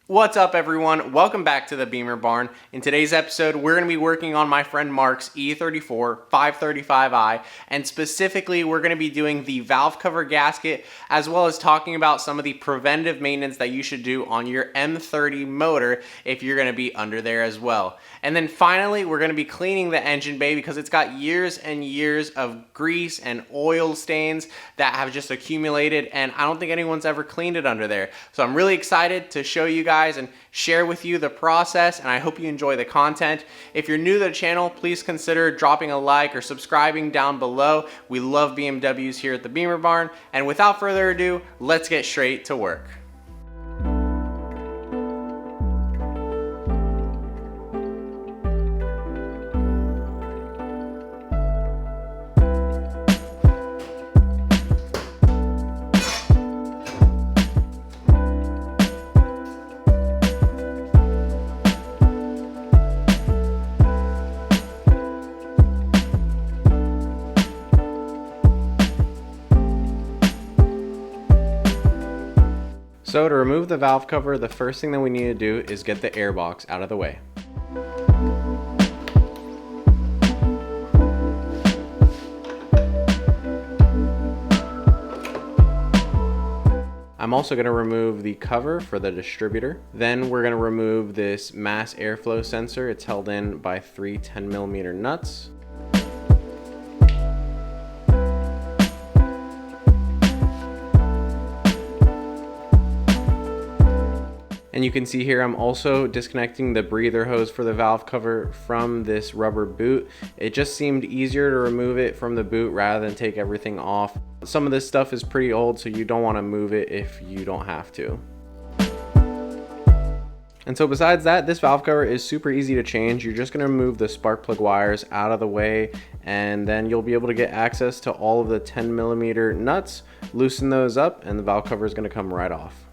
What's up, everyone? Welcome back to the Bimmer barn. In today's episode, we're going to be working on my friend Mark's E34 535i, and specifically we're going to be doing the valve cover gasket, as well as talking about some of the preventative maintenance that you should do on your M30 motor if you're going to be under there as well. And then finally, we're going to be cleaning the engine bay because it's got years and years of grease and oil stains that have just accumulated, and I don't think anyone's ever cleaned it under there. So I'm really excited to show you guys and share with you the process, and I hope you enjoy the content. If you're new to the channel, please consider dropping a like or subscribing down below. We love BMWs here at the Bimmer barn, and without further ado, let's get straight to work. So to remove the valve cover, the first thing that we need to do is get the air box out of the way. I'm also going to remove the cover for the distributor. Then we're going to remove this mass airflow sensor. It's held in by three 10mm nuts. And you can see here I'm also disconnecting the breather hose for the valve cover from this rubber boot. It just seemed easier to remove it from the boot rather than take everything off. Some of this stuff is pretty old, so you don't want to move it if you don't have to. And so besides that, this valve cover is super easy to change. You're just going to remove the spark plug wires out of the way, and then you'll be able to get access to all of the 10mm nuts, loosen those up, and the valve cover is going to come right off.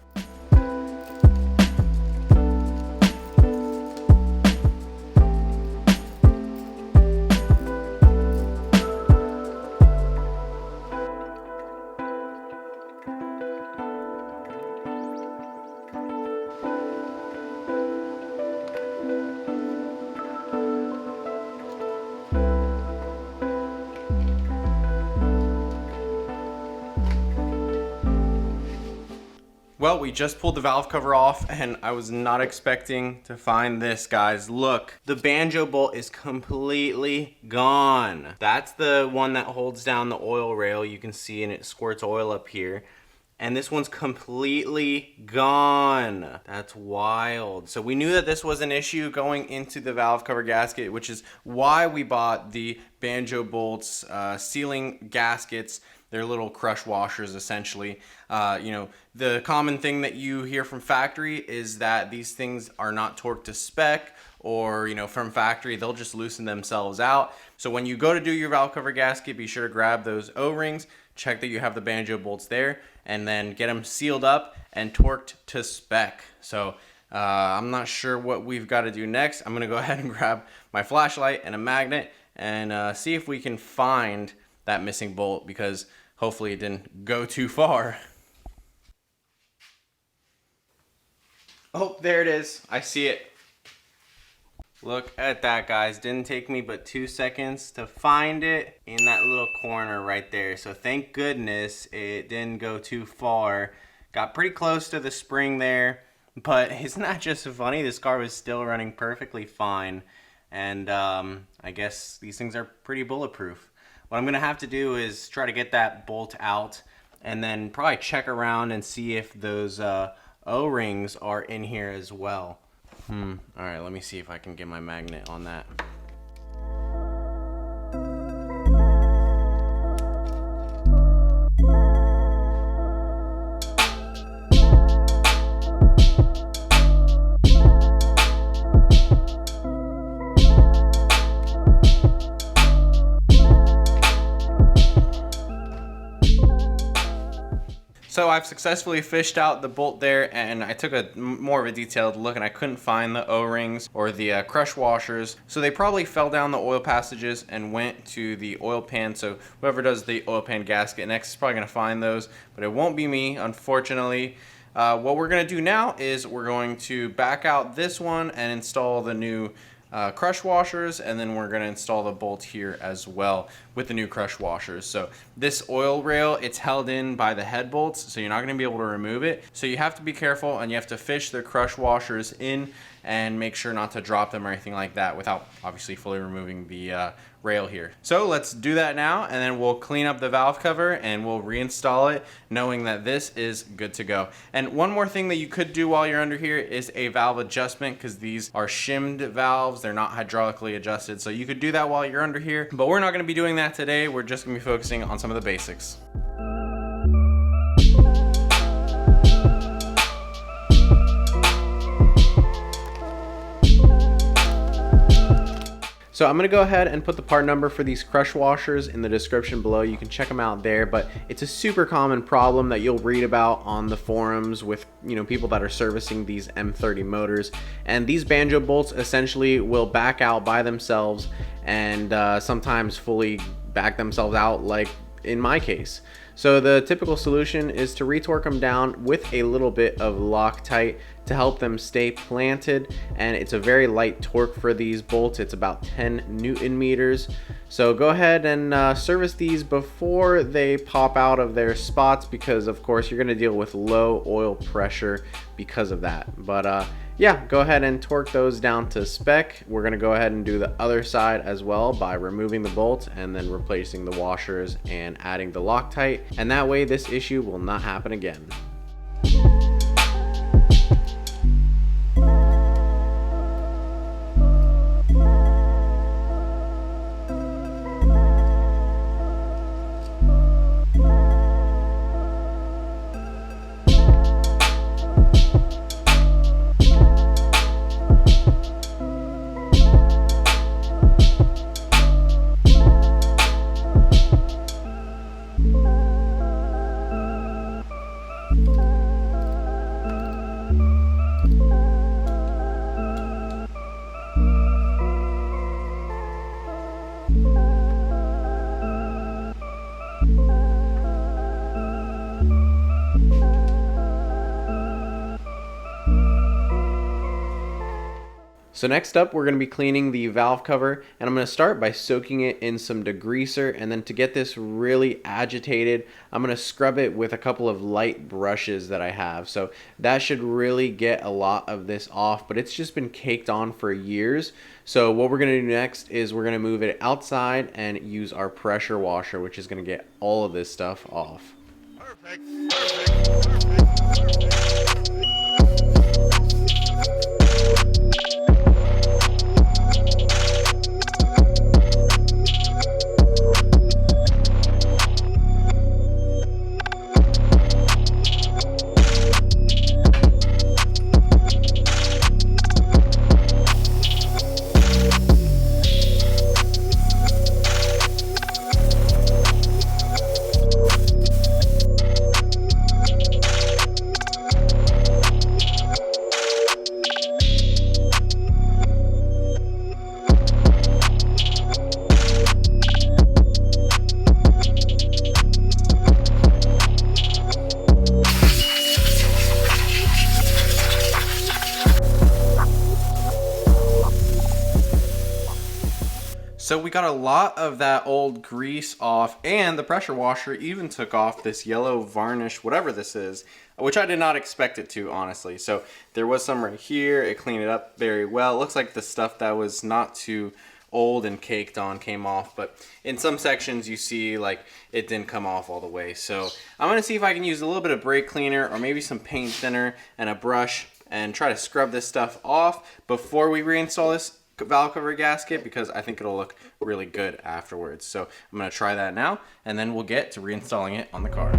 Well, we just pulled the valve cover off, and I was not expecting to find this, guys. Look, the banjo bolt is completely gone. That's the one that holds down the oil rail. You can see, and it squirts oil up here. And this one's completely gone. That's wild. So we knew that this was an issue going into the valve cover gasket, which is why we bought the banjo bolts sealing gaskets. They're little crush washers, essentially. The common thing that you hear from factory is that these things are not torqued to spec, or from factory they'll just loosen themselves out. So when you go to do your valve cover gasket, be sure to grab those O-rings, check that you have the banjo bolts there, and then get them sealed up and torqued to spec. So I'm not sure what we've got to do next. I'm gonna go ahead and grab my flashlight and a magnet and see if we can find that missing bolt, because hopefully it didn't go too far. Oh, there it is. I see it. Look at that, guys. Didn't take me but 2 seconds to find it in that little corner right there. So thank goodness it didn't go too far. Got pretty close to the spring there, but isn't that just funny? This car was still running perfectly fine. And I guess these things are pretty bulletproof. What I'm going to have to do is try to get that bolt out, and then probably check around and see if those O-rings are in here as well. Alright, let me see if I can get my magnet on that. So I've successfully fished out the bolt there, and I took a more of a detailed look, and I couldn't find the O-rings or the crush washers. So they probably fell down the oil passages and went to the oil pan. So whoever does the oil pan gasket next is probably gonna find those, but it won't be me, unfortunately. what we're going to do now is we're going to back out this one and install the new crush washers, and then we're going to install the bolt here as well with the new crush washers. So this oil rail, it's held in by the head bolts, so you're not going to be able to remove it. So you have to be careful, and you have to fish the crush washers in and make sure not to drop them or anything like that without obviously fully removing the rail here. So let's do that now, and then we'll clean up the valve cover and we'll reinstall it, knowing that this is good to go. And one more thing that you could do while you're under here is a valve adjustment, because these are shimmed valves, they're not hydraulically adjusted. So you could do that while you're under here, but we're not going to be doing that today. We're just going to be focusing on some of the basics. So I'm going to go ahead and put the part number for these crush washers in the description below. You can check them out there, but it's a super common problem that you'll read about on the forums with, people that are servicing these M30 motors. And these banjo bolts essentially will back out by themselves and sometimes fully back themselves out, like in my case. So the typical solution is to retorque them down with a little bit of Loctite to help them stay planted, and it's a very light torque for these bolts. It's about 10 Newton meters. So go ahead and service these before they pop out of their spots, because of course you're going to deal with low oil pressure because of that. But yeah, go ahead and torque those down to spec. We're going to go ahead and do the other side as well by removing the bolts and then replacing the washers and adding the Loctite, and that way this issue will not happen again. So next up, we're going to be cleaning the valve cover, and I'm going to start by soaking it in some degreaser, and then to get this really agitated, I'm going to scrub it with a couple of light brushes that I have. So that should really get a lot of this off, but it's just been caked on for years. So what we're going to do next is we're going to move it outside and use our pressure washer, which is going to get all of this stuff off. Perfect, perfect, perfect, perfect. So we got a lot of that old grease off, and the pressure washer even took off this yellow varnish, whatever this is, which I did not expect it to, honestly. So there was some right here. It cleaned it up very well. It looks like the stuff that was not too old and caked on came off, but in some sections you see like it didn't come off all the way. So I'm gonna see if I can use a little bit of brake cleaner or maybe some paint thinner and a brush and try to scrub this stuff off before we reinstall this valve cover gasket, because I think it'll look really good afterwards. So I'm going to try that now, and then we'll get to reinstalling it on the car.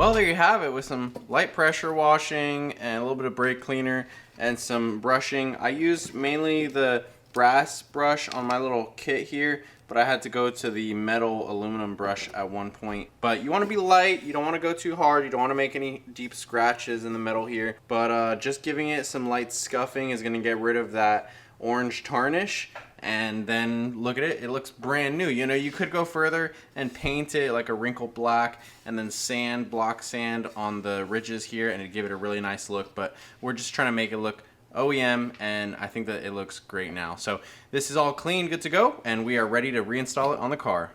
Well, there you have it with some light pressure washing and a little bit of brake cleaner and some brushing. I used mainly the brass brush on my little kit here, but I had to go to the metal aluminum brush at one point. But you want to be light, you don't want to go too hard, you don't want to make any deep scratches in the metal here, but just giving it some light scuffing is going to get rid of that orange tarnish. And then look at it, it looks brand new. You know, you could go further and paint it like a wrinkled black and then block sand on the ridges here, and it'd give it a really nice look, but we're just trying to make it look OEM, and I think that it looks great now. So this is all clean, good to go, and we are ready to reinstall it on the car.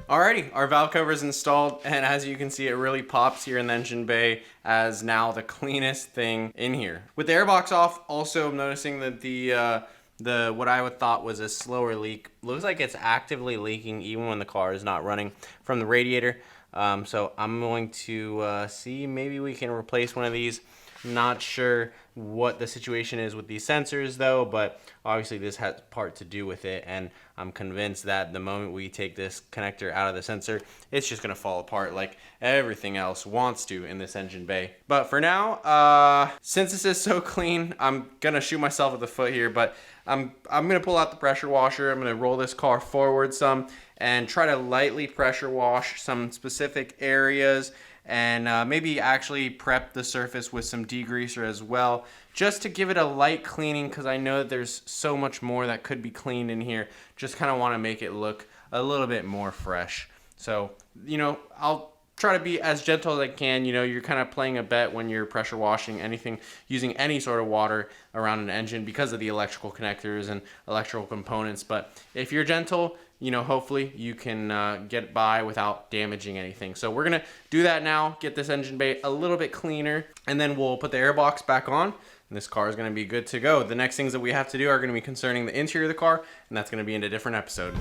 Alrighty, our valve cover is installed, and as you can see, it really pops here in the engine bay as now the cleanest thing in here. With the airbox off, also I'm noticing that the what I would thought was a slower leak looks like it's actively leaking even when the car is not running from the radiator. So I'm going to see maybe we can replace one of these. Not sure what the situation is with these sensors though, but obviously this has part to do with it, and I'm convinced that the moment we take this connector out of the sensor, it's just gonna fall apart like everything else wants to in this engine bay. But for now, since this is so clean, I'm gonna shoot myself at the foot here, but I'm gonna pull out the pressure washer. I'm gonna roll this car forward some and try to lightly pressure wash some specific areas, and maybe actually prep the surface with some degreaser as well, just to give it a light cleaning, because I know that there's so much more that could be cleaned in here. Just kind of want to make it look a little bit more fresh. So, you know, I'll try to be as gentle as I can. You know, you're kind of playing a bet when you're pressure washing anything, using any sort of water around an engine because of the electrical connectors and electrical components. But if you're gentle, you know, hopefully you can get by without damaging anything. So we're gonna do that now, get this engine bay a little bit cleaner, and then we'll put the airbox back on, and this car is gonna be good to go. The next things that we have to do are gonna be concerning the interior of the car, and that's gonna be in a different episode.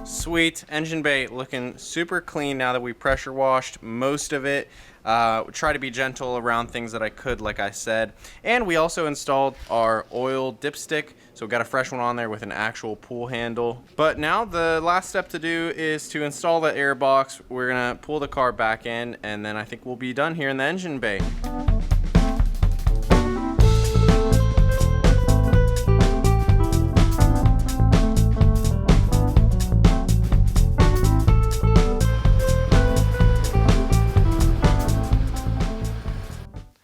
Sweet, engine bay looking super clean now that we pressure washed most of it. Try to be gentle around things that I could, like I said. And we also installed our oil dipstick, so we got a fresh one on there with an actual pull handle. But now the last step to do is to install the air box. We're gonna pull the car back in, and then I think we'll be done here in the engine bay.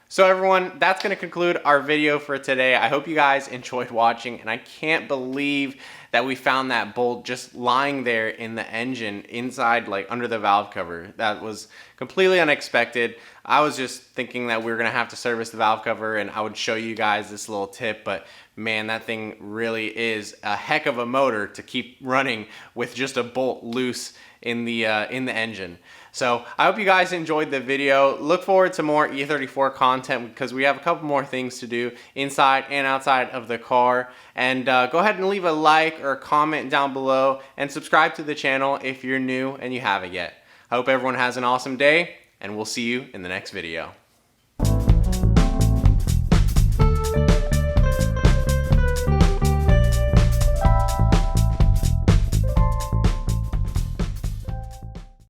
So everyone, that's going to conclude our video for today. I hope you guys enjoyed watching, and I can't believe that we found that bolt just lying there in the engine inside, like under the valve cover. That was completely unexpected. I was just thinking that we were gonna have to service the valve cover and I would show you guys this little tip, but man, that thing really is a heck of a motor to keep running with just a bolt loose in the engine. So I hope you guys enjoyed the video. Look forward to more E34 content because we have a couple more things to do inside and outside of the car. And go ahead and leave a like or comment down below and subscribe to the channel if you're new and you haven't yet. I hope everyone has an awesome day, and we'll see you in the next video.